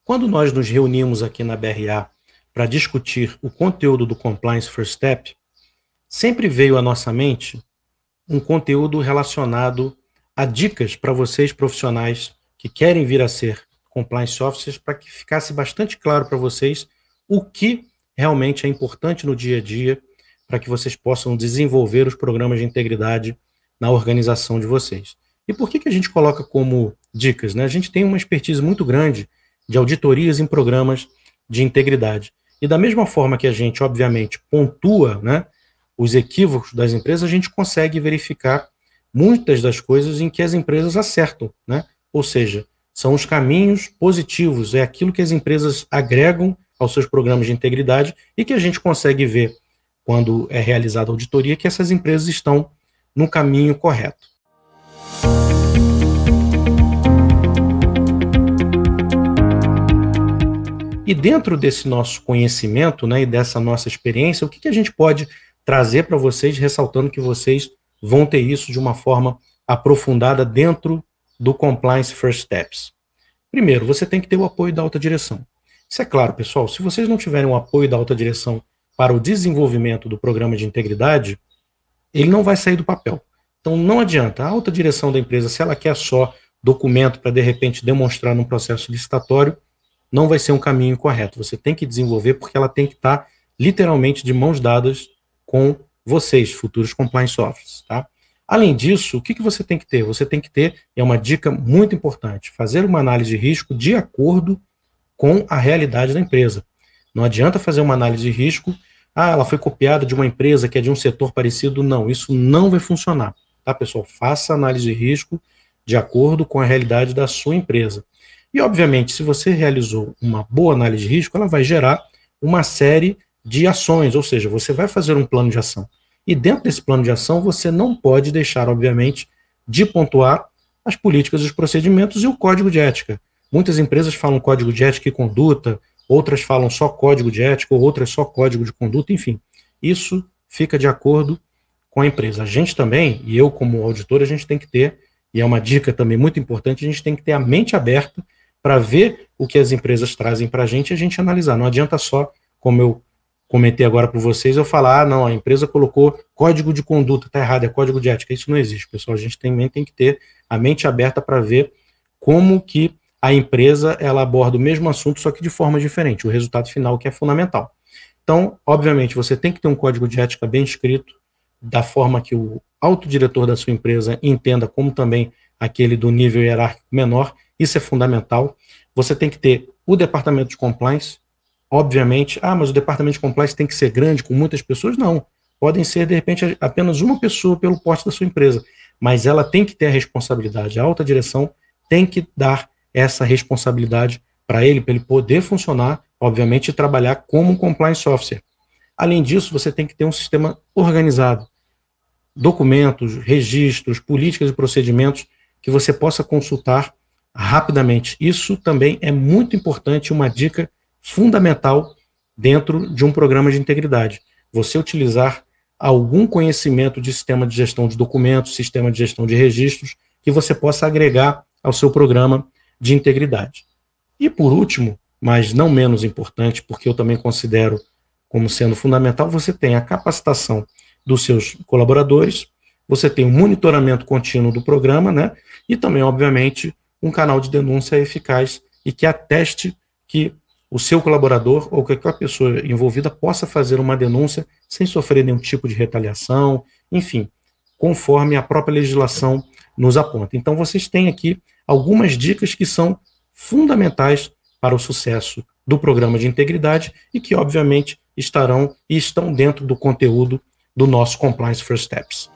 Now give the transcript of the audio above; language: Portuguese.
Quando nós nos reunimos aqui na BRA para discutir o conteúdo do Compliance First Step, sempre veio à nossa mente um conteúdo relacionado a dicas para vocês profissionais que querem vir a ser Compliance Officers, para que ficasse bastante claro para vocês o que realmente é importante no dia a dia para que vocês possam desenvolver os programas de integridade na organização de vocês. E por que a gente coloca como dicas, né? A gente tem uma expertise muito grande de auditorias em programas de integridade. E da mesma forma que a gente, obviamente, pontua, né, os equívocos das empresas, a gente consegue verificar muitas das coisas em que as empresas acertam, né? Ou seja, são os caminhos positivos, é aquilo que as empresas agregam aos seus programas de integridade e que a gente consegue ver, quando é realizada a auditoria, que essas empresas estão no caminho correto. E dentro desse nosso conhecimento, né, e dessa nossa experiência, o que a gente pode trazer para vocês, ressaltando que vocês vão ter isso de uma forma aprofundada dentro do Compliance First Steps? Primeiro, você tem que ter o apoio da alta direção. Isso é claro, pessoal, se vocês não tiverem o apoio da alta direção para o desenvolvimento do programa de integridade, ele não vai sair do papel. Então não adianta, a alta direção da empresa, se ela quer só documento para de repente demonstrar num processo licitatório, não vai ser um caminho correto. Você tem que desenvolver porque ela tem que estar literalmente de mãos dadas com vocês, futuros compliance officers, tá? Além disso, o que você tem que ter? Você tem que ter, é uma dica muito importante, fazer uma análise de risco de acordo com a realidade da empresa. Não adianta fazer uma análise de risco, ela foi copiada de uma empresa que é de um setor parecido. Não, isso não vai funcionar, tá, pessoal? Faça análise de risco de acordo com a realidade da sua empresa. E, obviamente, se você realizou uma boa análise de risco, ela vai gerar uma série de ações, ou seja, você vai fazer um plano de ação. E dentro desse plano de ação, você não pode deixar, obviamente, de pontuar as políticas, os procedimentos e o código de ética. Muitas empresas falam código de ética e conduta, outras falam só código de ética, ou outras só código de conduta, enfim. Isso fica de acordo com a empresa. A gente também, e eu como auditor, a gente tem que ter, e é uma dica também muito importante, a gente tem que ter a mente aberta para ver o que as empresas trazem para a gente e a gente analisar. Não adianta só, como eu comentei agora para vocês, eu falar, não, a empresa colocou código de conduta, está errado, é código de ética. Isso não existe, pessoal. A gente também tem que ter a mente aberta para ver como que a empresa ela aborda o mesmo assunto, só que de forma diferente, o resultado final que é fundamental. Então, obviamente, você tem que ter um código de ética bem escrito, da forma que o autodiretor da sua empresa entenda, como também aquele do nível hierárquico menor. Isso é fundamental. Você tem que ter o departamento de compliance, obviamente. Mas o departamento de compliance tem que ser grande, com muitas pessoas? Não. Podem ser, de repente, apenas uma pessoa pelo porte da sua empresa, mas ela tem que ter a responsabilidade. A alta direção tem que dar essa responsabilidade para ele poder funcionar, obviamente, e trabalhar como um compliance officer. Além disso, você tem que ter um sistema organizado. Documentos, registros, políticas e procedimentos que você possa consultar rapidamente. Isso também é muito importante, uma dica fundamental dentro de um programa de integridade. Você utilizar algum conhecimento de sistema de gestão de documentos, sistema de gestão de registros, que você possa agregar ao seu programa de integridade. E por último, mas não menos importante, porque eu também considero como sendo fundamental, você tem a capacitação dos seus colaboradores, você tem o monitoramento contínuo do programa, né? E também, obviamente, um canal de denúncia eficaz e que ateste que o seu colaborador ou qualquer pessoa envolvida possa fazer uma denúncia sem sofrer nenhum tipo de retaliação, enfim, conforme a própria legislação nos aponta. Então, vocês têm aqui algumas dicas que são fundamentais para o sucesso do programa de integridade e que, obviamente, estarão e estão dentro do conteúdo do nosso Compliance First Steps.